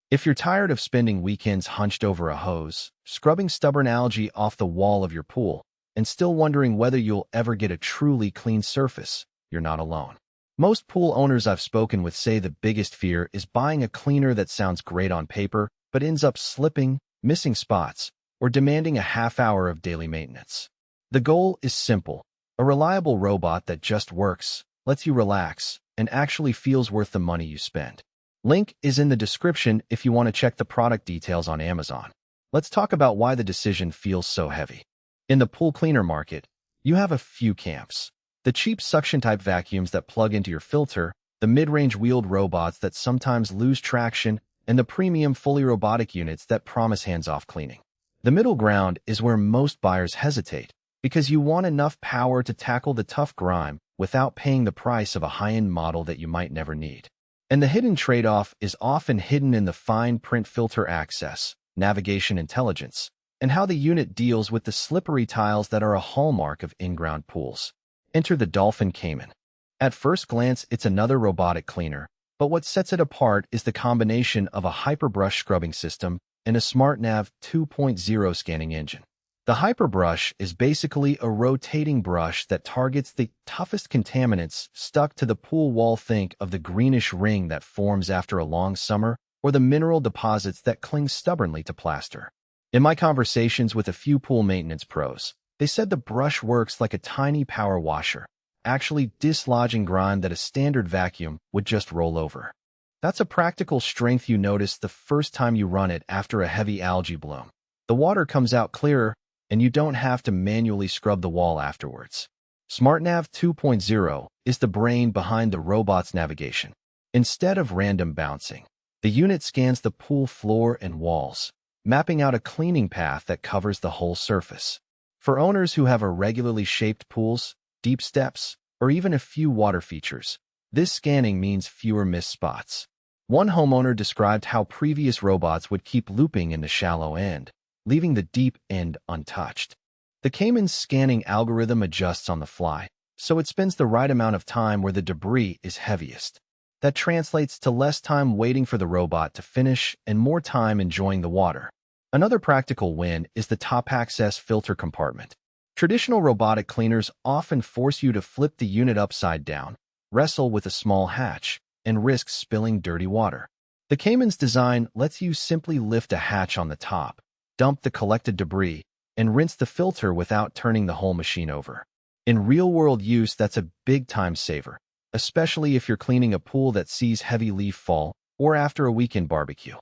If you're tired of spending weekends hunched over a hose, scrubbing stubborn algae off the wall of your pool, and still wondering whether you'll ever get a truly clean surface, you're not alone. Most pool owners I've spoken with say the biggest fear is buying a cleaner that sounds great on paper but ends up slipping, missing spots, or demanding a half hour of daily maintenance. The goal is simple: a reliable robot that just works, lets you relax, and actually feels worth the money you spend. Link is in the description if you want to check the product details on Amazon. Let's talk about why the decision feels so heavy. In the pool cleaner market, you have a few camps: the cheap suction-type vacuums that plug into your filter, the mid-range wheeled robots that sometimes lose traction, and the premium fully robotic units that promise hands-off cleaning. The middle ground is where most buyers hesitate, because you want enough power to tackle the tough grime without paying the price of a high-end model that you might never need. And the hidden trade-off is often hidden in the fine print: filter access, navigation intelligence, and how the unit deals with the slippery tiles that are a hallmark of in-ground pools. Enter the DOLPHIN Cayman. At first glance, it's another robotic cleaner, but what sets it apart is the combination of a HyperBrush scrubbing system and a SmartNav 2.0 scanning engine. The HyperBrush is basically a rotating brush that targets the toughest contaminants stuck to the pool wall. Think of the greenish ring that forms after a long summer, or the mineral deposits that cling stubbornly to plaster. In my conversations with a few pool maintenance pros, they said the brush works like a tiny power washer, actually dislodging grime that a standard vacuum would just roll over. That's a practical strength you notice the first time you run it after a heavy algae bloom. The water comes out clearer, and you don't have to manually scrub the wall afterwards. SmartNav 2.0 is the brain behind the robot's navigation. Instead of random bouncing, the unit scans the pool floor and walls, mapping out a cleaning path that covers the whole surface. For owners who have irregularly shaped pools, deep steps, or even a few water features, this scanning means fewer missed spots. One homeowner described how previous robots would keep looping in the shallow end, leaving the deep end untouched. The Cayman's scanning algorithm adjusts on the fly, so it spends the right amount of time where the debris is heaviest. That translates to less time waiting for the robot to finish and more time enjoying the water. Another practical win is the top access filter compartment. Traditional robotic cleaners often force you to flip the unit upside down, wrestle with a small hatch, and risk spilling dirty water. The Cayman's design lets you simply lift a hatch on the top, dump the collected debris, and rinse the filter without turning the whole machine over. In real-world use, that's a big time saver, especially if you're cleaning a pool that sees heavy leaf fall or after a weekend barbecue.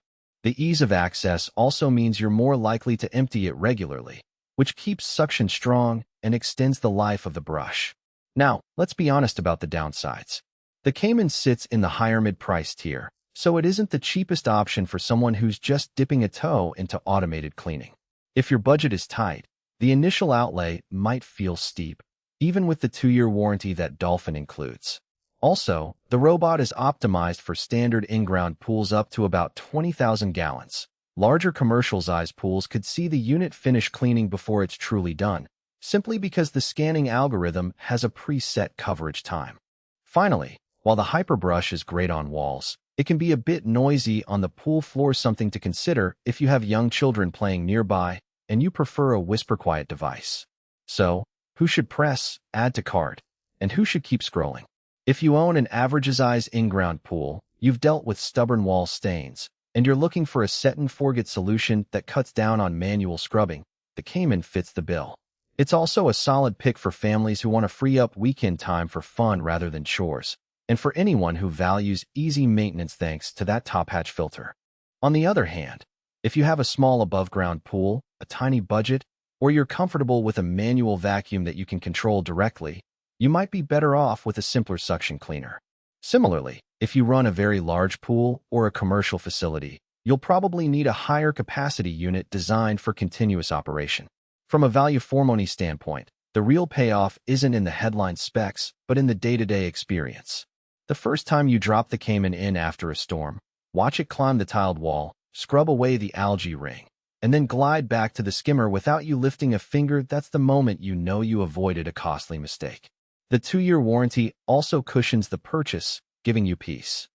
The ease of access also means you're more likely to empty it regularly, which keeps suction strong and extends the life of the brush. Now, let's be honest about the downsides. The Cayman sits in the higher mid-price tier, so it isn't the cheapest option for someone who's just dipping a toe into automated cleaning. If your budget is tight, the initial outlay might feel steep, even with the 2-year warranty that DOLPHIN includes. Also, the robot is optimized for standard in-ground pools up to about 20,000 gallons. Larger commercial-sized pools could see the unit finish cleaning before it's truly done, simply because the scanning algorithm has a preset coverage time. Finally, while the HyperBrush is great on walls, it can be a bit noisy on the pool floor, something to consider if you have young children playing nearby and you prefer a whisper-quiet device. So, who should press Add to Cart, and who should keep scrolling? If you own an average-sized in-ground pool, you've dealt with stubborn wall stains, and you're looking for a set-and-forget solution that cuts down on manual scrubbing, the Cayman fits the bill. It's also a solid pick for families who want to free up weekend time for fun rather than chores, and for anyone who values easy maintenance thanks to that top hatch filter. On the other hand, if you have a small above-ground pool, a tiny budget, or you're comfortable with a manual vacuum that you can control directly, you might be better off with a simpler suction cleaner. Similarly, if you run a very large pool or a commercial facility, you'll probably need a higher capacity unit designed for continuous operation. From a value for money standpoint, the real payoff isn't in the headline specs, but in the day-to-day experience. The first time you drop the Cayman in after a storm, watch it climb the tiled wall, scrub away the algae ring, and then glide back to the skimmer without you lifting a finger. That's the moment you know you avoided a costly mistake. The 2-year warranty also cushions the purchase, giving you peace.